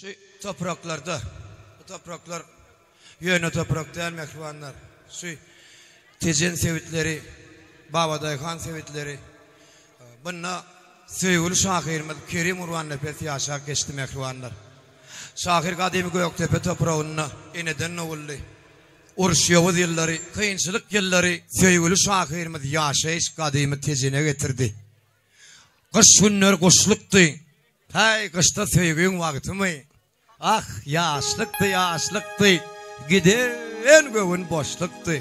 Şu topraklarda, bu topraklar yöne toprak değil mehvanlar. Şu Tejen sevitleri, Babadayhan sevitleri, bununla Söğül Şahir'imiz Kerim Urvan nefesi yaşak geçti mehvanlar. Şahir Kademi Göktepe toprağına eneden oğullu. Uruş Yavuz yılları, kıyınçılık yılları Söğül Şahir'imiz yaşayış Kademi Tejen'e getirdi. Kış günler kuşluktu. Hay kışta sevgin vakti mi? Ah yaşlıktı yaşlıktı. Giden göğün boşluktu.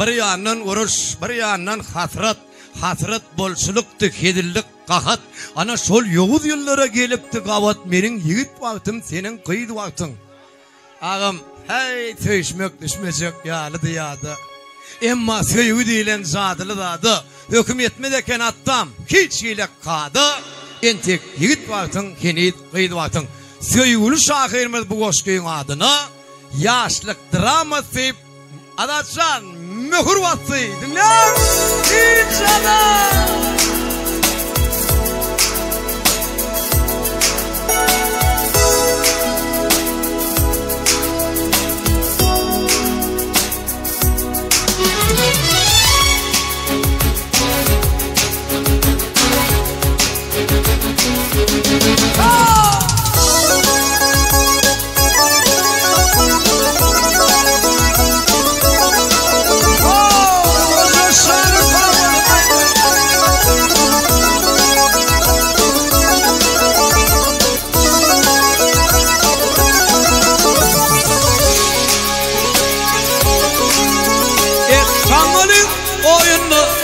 Bir yandan uruş, bir yandan hasrat. Hasrat bolçuluktu, kedillik, kahat. Ana şol Yavuz yıllara gelipti kavat. Menin yigit vaktim, senin kıyıd vaktin. Ağam, hey söyüşmek düşmeyecek yalıdı yadı. Emma söyü deyilen zadılı dadı. Hükümetmedeken attam, hiç ilek kadı. Entek yigit vaktin, kenid kıyıd vaktin. Söğül Şahir'imiz bu koşkuyun adına yaşlık draması adaçan mühür vatsı dinler inşallah.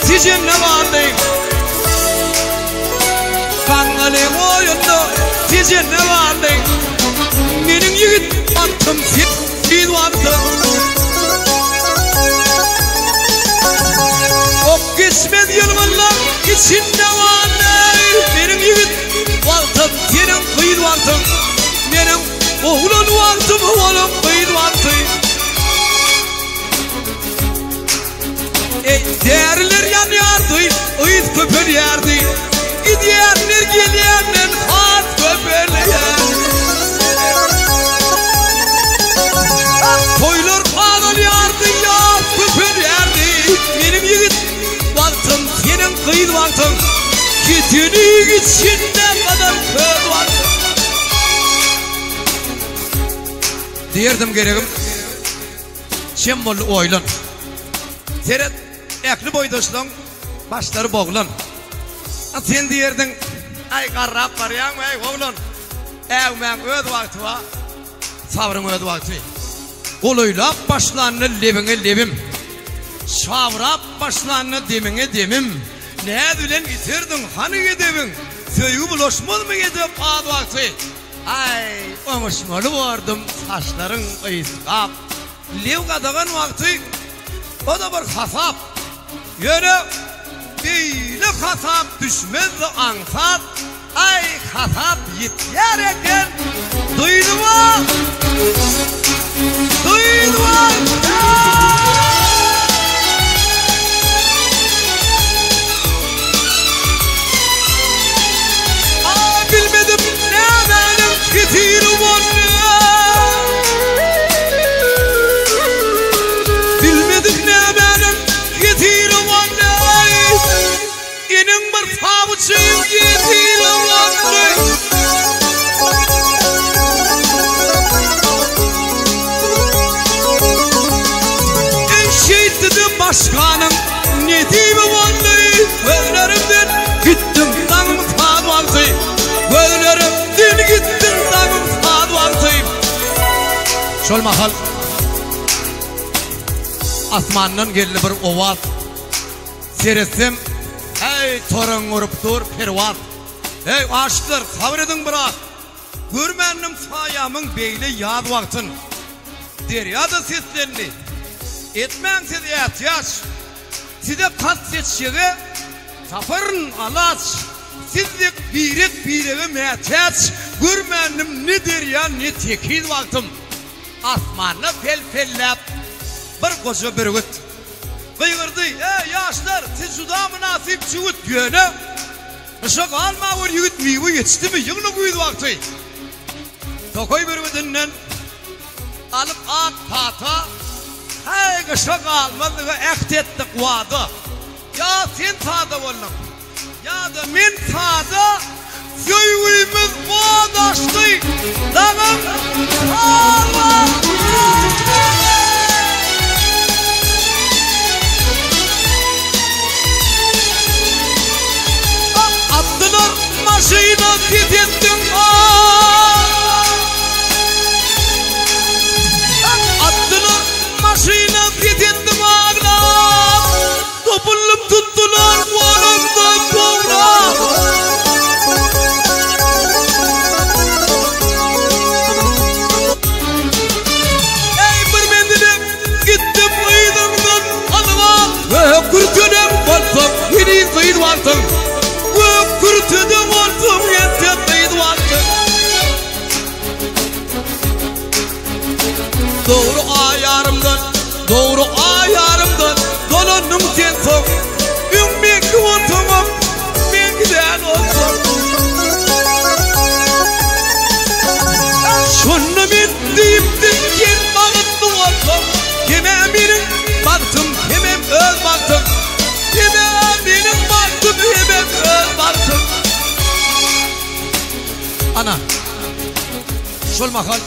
Tejen ne vardı? Kangalım oyunda Tejen ne vardı? Benim yigit attım fit vardı. O geçmez yılmınlar içinde vardı. Benim yigit vardı, senin kıyıd vardı. Benim oğlan vardı, oğlum kıyıd vardı. Değerler yanıyordu, uyuz köpürüyordu. Gidiyenler geliyenler hat köpürüyor. Toylar ağlıyordu, yaz köpürüyordu. Benim yigit baktım, senin kıyıd baktım. Gitini içinde kadar köd vardı. Diyerdim gereğim, Şembolu oylan. Seret ekli boydaşlan, başları boğulan. Sen diyerdin, ay karrap var ya, ay oğlan. Evmen öd vakti var, sabrın öd vakti. Oluylap başlanını lebine lebim. Şavrap başlanını demine demim. Ne dülen gitirdin, hani gidebin? Söğü bulaşmalı mı gidip ad vakti? Ay, omışmalı vardım, saçların ıskap. Lev kadağın vakti, o da bir hasap. Yöne böyle hasap düşmezdi ansat. Ay hasap yityer eken. Duydu mu? Duydu mu? Aa bilmedim ne benim gitirim onu. Bilmedim ne benim gitirim onu. İnin bir savuçayım getirim onu. Eşeğitli başkanım ne diyeyim onu. Gözlerimden gittim dağım saat vardı. Gözlerimden gittim dağım saat vardı. Şol mahal asmandan geldi bir ovat. Seresem hey torun urup dur pervat. Hey aşıklar sabredin bırak. Görmenim sayamın beyle yad vaktin. Derya da seslendi. Etmen size ihtiyaç. Size kat seçişe safarın alaç. Sizlik birek mehtiyaç. Görmenim ne derya ne tekil vaktim. Asmanla fel bir koca bir güt. Kıygırdı, yaşlar siz juda münasip çüvüt yöne. Işık alma var yigit miyi yetişti mi yığını kuydu vakti. Tokoy bir bütünden alıp ak pata hay kışa kalmadığı ektettik vadı. Ya sen sağda oldun ya da men sağda Söyleyimiz bağdaştı. Dağım Allah. Attılar maşina titrettim. Attılar maşina titrettim ağlar. Topulup tuttular kolumdan sonra. Kurtudum olsam yeni zayıf vardım. Kurtudum olsam yeni zayıf vardım. Doğru ayarımdan dolanım sensin. Ümmek olsamam, ben giden olsam. Şunu bittim ki bağıttı olsam. Kime benim baktım, kime öz baktım. Kime benim baktım, kime öz baktım. Ana, şol mahal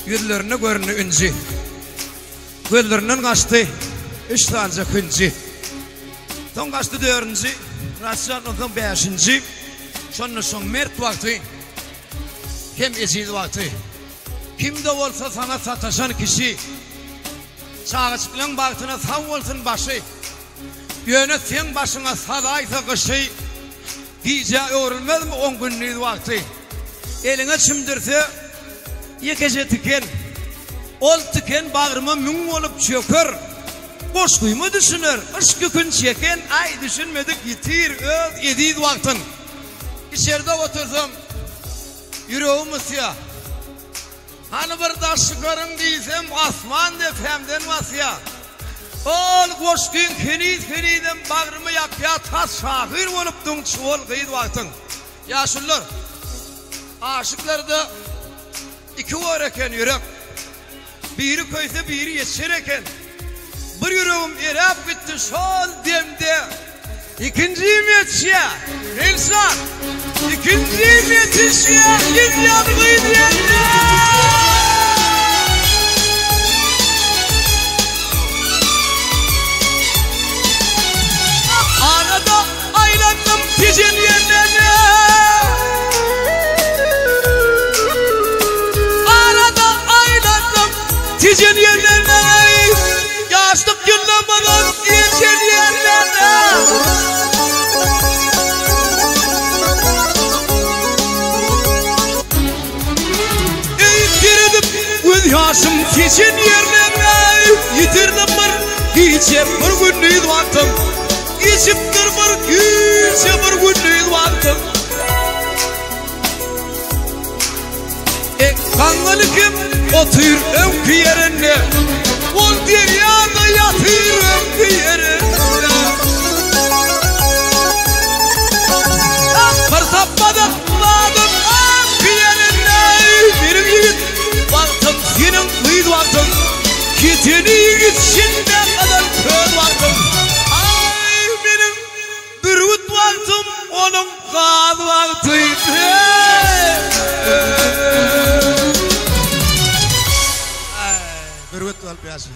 yüzlerini görünü ünci. Gözlerinin kaçtı, üç tane künci. Son kaçtı dördüncü, Rasyonluğun beşinci. Şonun son mert vakti, hem ezid vakti. Kimde olsa sana sataşan kişi, çağışıklığın baktığına sağ olsun başı. Yöne sen başına salaysa kışı, giyce öğrenmez mi 10 günlüğü vakti? Eline çimdirse, yekece tüken. Ol tüken bağrıma mün olup çökür. Boş kuymu düşünür, ışkı gün çeken, ay düşünmedik yitir, öz ediydi vaktin. İçeride oturdum, yüreğim ısıya. Hani bir daşlıklarım diysem, asman defemden vasıya. Ol boş gün keniden bağrımı yapya, tas şahir olupdun çuval kıydı vaktin. Yaşlılar, aşıklarda iki var eken yürek. Biri köyse biri yetişir eken. Bir yüreğim erap gitti şol demde. İkinciyim yetişe. İnsan. İkinciyim yetişe. Git yanımı diyende. Arada aylandım ticin yerlerine. Ticin yerlerine, yaşlık yıllamadan geçen yerlerine. Yitirdim öz yaşım ticin yerlerine. Yitirdim geçip bir günlüğü vaktım. Geçip bir günlüğü vaktım. Kanlı kim otur ömkü yerine. Ol deryada yatır ömkü yerine. Fırsatmadan vadım ömkü yerine. Benim yiğit vaktım senin kıydı vaktım. Kitini yiğit şimdi kadar köz vaktım. Ay benim bir üt vaktım onun kaz vaktıydı. Berwet wal biasa.